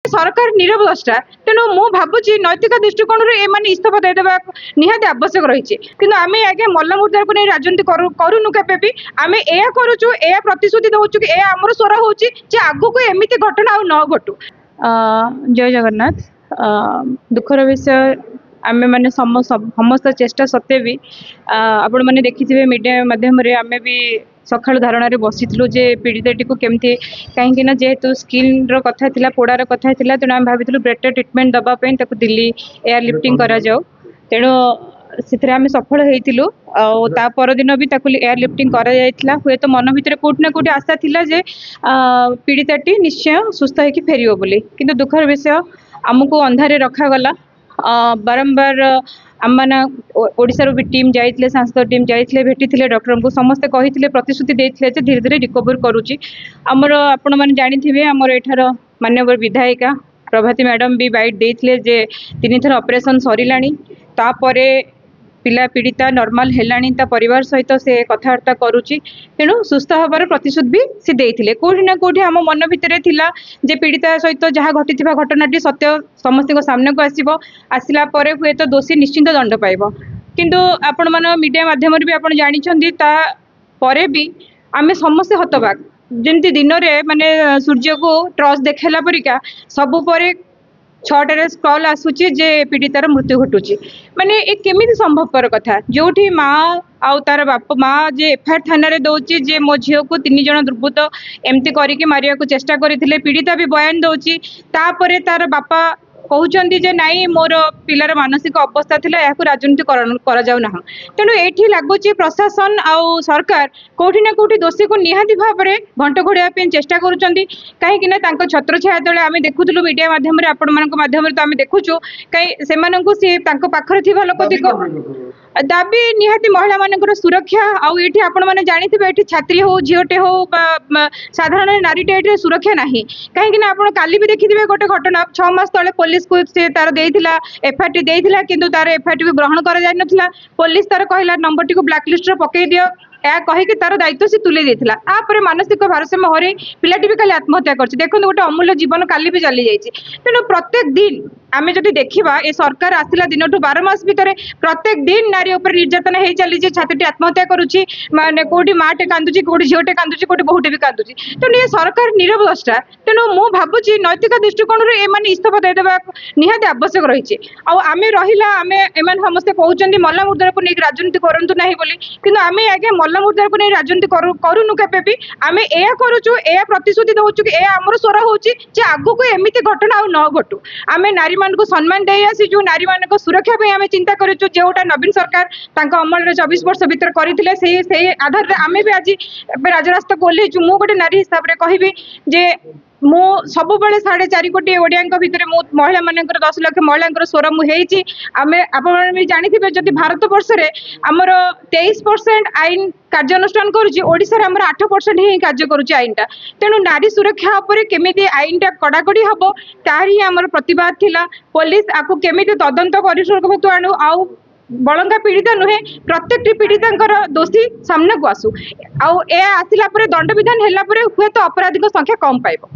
सरकार नीरव द्रष्टा तेणु मु भावुची नैतिक दृष्टिकोण इस्तीफा देदेवा निहाती आवश्यक रही कि आम आगे मल्ल मुद्दा को नहीं राजनीति करूनु केबे आम यह करुचु या प्रतिश्रुति दौचु कि आमर स्वर हो आगू को एमती घटना आ न घटू। जय जगन्नाथ। दुखर विषय आम मैंने समस्त चेष्टा सत्वे भी आपण मैंने देखिए मीडिया माध्यम आम भी सका धारणा बसीलु जे पीड़िताटी को केमती कहीं जेहेतु स्किन कथा था पोड़ार कथा था तेणु आम भाई बेटर ट्रिटमेंट दवापाई दिल्ली एयर लिफ्टिंग करा जाओ तेणु से आम सफल होता परदिन भी एयर लिफ्टिंग करा जायतिला हुए तो मन भितर कोट ना कोटी आशा थिला जे पीड़िताटी निश्चय सुस्थ होकर फेरियो बोली किंतु दुखर विषय आमको अंधारे रखागला। बारंबार आम मैंने ओडिशारू भी टीम जाइए सांसद टीम जाइए भेटी डॉक्टर को समस्ते कही प्रतिश्रुति देते धीरे धीरे रिकवर करुच्ची आमर आपण मैंने जानी आमर एठार माननीय विधायिका प्रभाती मैडम भी बाइट देते जे 3 थर ऑपरेशन सरिलाणी तापरे पिला पीड़िता नॉर्मल हेलाणी ता परिवार सहित से कथबार्ता करुच्ची तेणु सुस्थ हबार प्रतिश्रुति भी सी देते कोठी ना कोठी आम मन भितर थिला जे पीड़िता सहित जहाँ घटी घटनाटी सत्य समस्त सामने को आसला हुए तो दोषी निश्चिंत दंड पाइब किंतु आपण मन मीडिया माध्यम भी आप जानी तापर भी आम समस्ते हतबाक जमी दिन में माने सूर्य को ट्रस देखेला परिका सबू पर 6टार कल आसूची जे पीड़ितार मृत्यु घटुची माने ए केमिति संभवपर कथा जोठी माँ आउ तार बाप माँ जे एफआईआर थाना दौची जे मो झील को 3 जन दुर्बृत्त एमती करके मारिया को चेष्टा करते पीड़िता भी बयान दौची तापर तार बापा कहते जे नाई मोर पिलार मानसिक अवस्था थिला या राजनीति करा जाऊ ना तेणु ये लगुच प्रशासन आउ सरकार कोठी ना कोठी दोषी को निहाती भाव में घंट घोड़ाई चेष्टा करुँच कहीं छत्र छाया तले आम देखुलु मीडिया माध्यम आपण माध्यम तो आम देखुचु कहीं से पाखरे थी लोक दाबी निहाती महिला मानकर सुरक्षा आउे आपण मैंने जानी छात्री हो झीटे हो साधारण नारीटे सुरक्षा ना कहीं आप काली भी देखिए गोटे घटना 6 मास तले पुलिस को से तार देइथिला एफआईआर देइथिला किंतु तार एफआईआर भी ग्रहण करा जाय नथिला पुलिस तार कहला नंबर टी को ब्लैकलिस्ट रे पकई दियो या कहीकि तार दायित्व से तुले देथिला आपर मानसिक भारसाम्य हरे पिलाटी भी काली आत्महत्या करछि देखो गोटे अमूल्य जीवन काली भी चली जाइछि तेणु प्रत्येक दिन आम जदि देखा ये सरकार आसला दिन 12 मास भितर प्रत्येक दिन नारी उपर निर्यातना हो चली छात्री आत्महत्या करुच्ची माने कोटी माटे कांदुची कोटी झीटे कांदुची कोटी बहुटे भी कांदुची तेणु ये सरकार नीरव द्रष्टा तेणु मु भावुची नैतिक दृष्टिकोण इस्तीफा देदेवा निहाती आवश्यक रही आम रहा आम एम समस्ते कहते मल्ल मुद्दा को लेकिन राजनीति करूँ ना बोली कि आम आगे मल्ल मुद्दा को नहीं राजनीति करूनु केबे भी आम यह करुचु या प्रतिश्रुति दौचु कि आमर स्वर हो आगू को एमती घटना आ न घटू आम नारी मान को सम्मान दे आसी जो नारी मान को सुरक्षा पे आम चिंता करूँ जोटा नवीन सरकार अमल 24 वर्ष भीतर करते से आधार आम भी आज राजरास्ता को ओह्लैचु मु गोटे नारी हिसाब से कहबी जे मु सब 4.5 कोटी ओडिया भितर महिला मान 10 लाख महिला स्वर मुझे आम आप जानी जदि भारत वर्ष में आमर 23% आईन कार्यानुष्ठान करुच्छा आमर 8% ही कार्य करुच्ची आईनटा तेणु नारी सुरक्षा उपर केमिति आईनटा कड़ाकड़ी हम तार ही आमर प्रतिवाद थिला पुलिस आपको केमिति तदंत कर आणु आउ बलंगा पीड़िता नुहे प्रत्येक पीड़िता दोषी सामना को आसू आसला दंड विधान है हुए तो अपराधी संख्या कम पाइब।